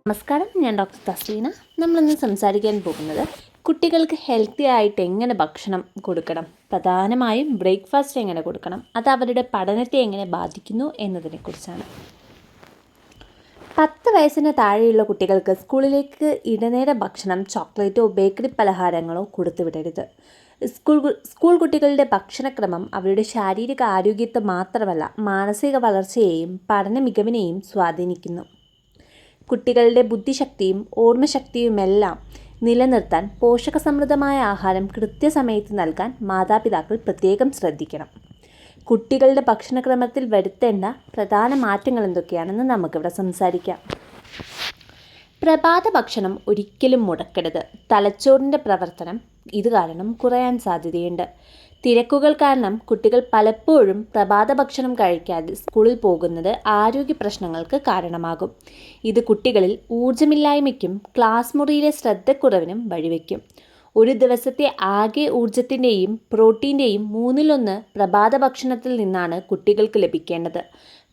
നമസ്കാരം, ഞാൻ ഡോക്ടർ തസ്ലീന. നമ്മളിന്ന് സംസാരിക്കാൻ പോകുന്നത് കുട്ടികൾക്ക് ഹെൽത്തി ആയിട്ട് എങ്ങനെ ഭക്ഷണം കൊടുക്കണം, പ്രധാനമായും ബ്രേക്ക്ഫാസ്റ്റ് എങ്ങനെ കൊടുക്കണം, അത് അവരുടെ പഠനത്തെ എങ്ങനെ ബാധിക്കുന്നു എന്നതിനെക്കുറിച്ചാണ്. 10 വയസ്സിന് താഴെയുള്ള കുട്ടികൾക്ക് സ്കൂളിലേക്ക് ഇടനേര ഭക്ഷണം, ചോക്ലേറ്റോ ബേക്കറി പലഹാരങ്ങളോ കൊടുത്തുവിടരുത്. സ്കൂൾ കുട്ടികളുടെ ഭക്ഷണക്രമം അവരുടെ ശാരീരിക ആരോഗ്യത്തെ മാത്രമല്ല, മാനസിക വളർച്ചയെയും പഠന മികവിനെയും സ്വാധീനിക്കുന്നു. കുട്ടികളുടെ ബുദ്ധിശക്തിയും ഓർമ്മശക്തിയുമെല്ലാം നിലനിർത്താൻ പോഷകസമൃദ്ധമായ ആഹാരം കൃത്യസമയത്ത് നൽകാൻ മാതാപിതാക്കൾ പ്രത്യേകം ശ്രദ്ധിക്കണം. കുട്ടികളുടെ ഭക്ഷണക്രമത്തിൽ വരുത്തേണ്ട പ്രധാന മാറ്റങ്ങൾ എന്തൊക്കെയാണെന്ന് നമുക്കിവിടെ സംസാരിക്കാം. പ്രഭാത ഭക്ഷണം ഒരിക്കലും മുടക്കരുത്. തലച്ചോറിൻ്റെ പ്രവർത്തനം ഇത് കാരണം കുറയാൻ സാധ്യതയുണ്ട്. തിരക്കുകൾ കാരണം കുട്ടികൾ പലപ്പോഴും പ്രഭാത ഭക്ഷണം കഴിക്കാതെ സ്കൂളിൽ പോകുന്നത് ആരോഗ്യ പ്രശ്നങ്ങൾക്ക് കാരണമാകും. ഇത് കുട്ടികളിൽ ഊർജ്ജമില്ലായ്മയ്ക്കും ക്ലാസ് മുറിയിലെ ശ്രദ്ധക്കുറവിനും വഴിവെക്കും. ഒരു ദിവസത്തെ ആകെ ഊർജ്ജത്തിൻ്റെയും പ്രോട്ടീൻ്റെയും 1/3 പ്രഭാത ഭക്ഷണത്തിൽ നിന്നാണ് കുട്ടികൾക്ക് ലഭിക്കേണ്ടത്.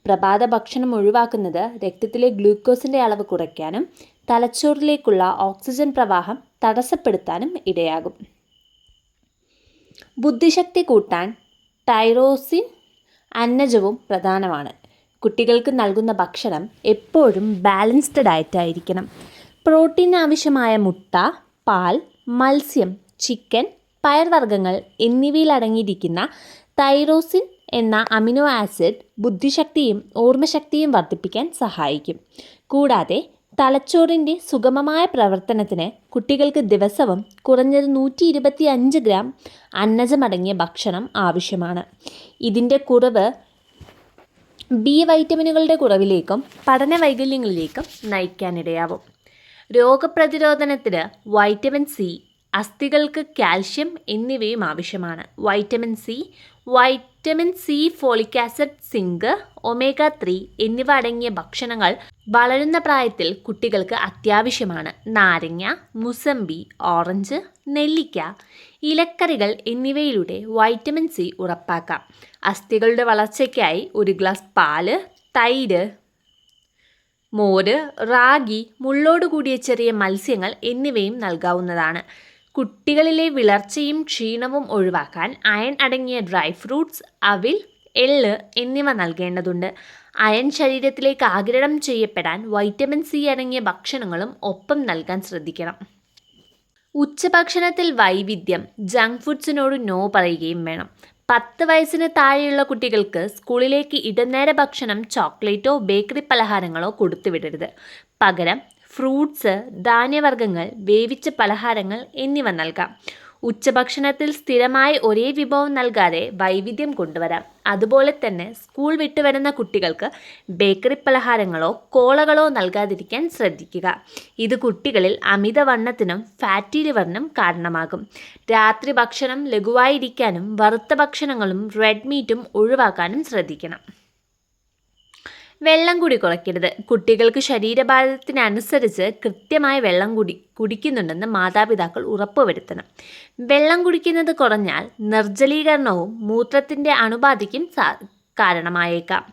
പ്രഭാത ഭക്ഷണം ഒഴിവാക്കുന്നത് രക്തത്തിലെ ഗ്ലൂക്കോസിൻ്റെ അളവ് കുറയ്ക്കാനും തലച്ചോറിലേക്കുള്ള ഓക്സിജൻ പ്രവാഹം തടസ്സപ്പെടുത്താനും ഇടയാകും. ബുദ്ധിശക്തി കൂട്ടാൻ ടൈറോസിൻ അന്നജവും പ്രധാനമാണ്. കുട്ടികൾക്ക് നൽകുന്ന ഭക്ഷണം എപ്പോഴും ബാലൻസ്ഡ് ഡയറ്റായിരിക്കണം. പ്രോട്ടീൻ ആവശ്യമായ മുട്ട, പാൽ, മത്സ്യം, ചിക്കൻ, പയർവർഗ്ഗങ്ങൾ എന്നിവയിൽ അടങ്ങിയിരിക്കുന്ന തൈറോസിൻ എന്ന അമിനോ ആസിഡ് ബുദ്ധിശക്തിയും ഓർമ്മശക്തിയും വർദ്ധിപ്പിക്കാൻ സഹായിക്കും. കൂടാതെ തലച്ചോറിൻ്റെ സുഗമമായ പ്രവർത്തനത്തിന് കുട്ടികൾക്ക് ദിവസവും കുറഞ്ഞത് 125 ഗ്രാം അന്നജമടങ്ങിയ ഭക്ഷണം ആവശ്യമാണ്. ഇതിൻ്റെ കുറവ് ബി വൈറ്റമിനുകളുടെ കുറവിലേക്കും പഠന വൈകല്യങ്ങളിലേക്കും നയിക്കാനിടയാവും. രോഗപ്രതിരോധനത്തിന് വൈറ്റമിൻ സി, അസ്ഥികൾക്ക് കാൽഷ്യം എന്നിവയും ആവശ്യമാണ്. Vitamin C, folic acid, zinc, omega 3 എന്നിവ അടങ്ങിയ ഭക്ഷണങ്ങൾ വളരുന്ന പ്രായത്തിൽ കുട്ടികൾക്ക് അത്യാവശ്യമാണ്. നാരങ്ങ, മുസമ്പി, ഓറഞ്ച്, നെല്ലിക്ക, ഇലക്കറികൾ എന്നിവയിലൂടെ വൈറ്റമിൻ സി ഉറപ്പാക്കാം. അസ്ഥികളുടെ വളർച്ചയ്ക്കായി 1 ഗ്ലാസ് പാല്, തൈര്, മോര്, റാഗി, മുള്ളോടുകൂടിയ ചെറിയ മത്സ്യങ്ങൾ എന്നിവയും നൽകാവുന്നതാണ്. കുട്ടികളിലെ വിളർച്ചയും ക്ഷീണവും ഒഴിവാക്കാൻ അയൺ അടങ്ങിയ ഡ്രൈ ഫ്രൂട്ട്സ്, അവിൽ, എള്ള് എന്നിവ നൽകേണ്ടതുണ്ട്. അയൺ ശരീരത്തിലേക്ക് ആഗിരണം ചെയ്യപ്പെടാൻ വൈറ്റമിൻ സി അടങ്ങിയ ഭക്ഷണങ്ങളും ഒപ്പം നൽകാൻ ശ്രദ്ധിക്കണം. ഉച്ചഭക്ഷണത്തിൽ വൈവിധ്യം, ജങ്ക് ഫുഡ്സിനോട് നോ പറയുകയും വേണം. 10 വയസ്സിന് താഴെയുള്ള കുട്ടികൾക്ക് സ്കൂളിലേക്ക് ഇടനേര ഭക്ഷണം, ചോക്ലേറ്റോ ബേക്കറി പലഹാരങ്ങളോ കൊടുത്തുവിടരുത്. പകരം ഫ്രൂട്ട്സ്, ധാന്യവർഗ്ഗങ്ങൾ, വേവിച്ച പലഹാരങ്ങൾ എന്നിവ നൽകാം. ഉച്ചഭക്ഷണത്തിൽ സ്ഥിരമായി ഒരേ വിഭവം നൽകാതെ വൈവിധ്യം കൊണ്ടുവരാം. അതുപോലെ തന്നെ സ്കൂൾ വിട്ടു വരുന്ന കുട്ടികൾക്ക് ബേക്കറി പലഹാരങ്ങളോ കോളകളോ നൽകാതിരിക്കാൻ ശ്രദ്ധിക്കുക. ഇത് കുട്ടികളിൽ അമിതവണ്ണത്തിനും ഫാറ്റി ലിവറിനും കാരണമാകും. രാത്രി ഭക്ഷണം ലഘുവായിരിക്കാനും വറുത്ത ഭക്ഷണങ്ങളും റെഡ് മീറ്റും ഒഴിവാക്കാനും ശ്രദ്ധിക്കണം. വെള്ളം കുടി കുറയ്ക്കരുത്. കുട്ടികൾക്ക് ശരീരഭാരത്തിനനുസരിച്ച് കൃത്യമായി വെള്ളം കുടിക്കുന്നുണ്ടെന്ന് മാതാപിതാക്കൾ ഉറപ്പുവരുത്തണം. വെള്ളം കുടിക്കുന്നത് കുറഞ്ഞാൽ നിർജ്ജലീകരണവും മൂത്രത്തിൻ്റെ അണുബാധയ്ക്കും കാരണമായേക്കാം.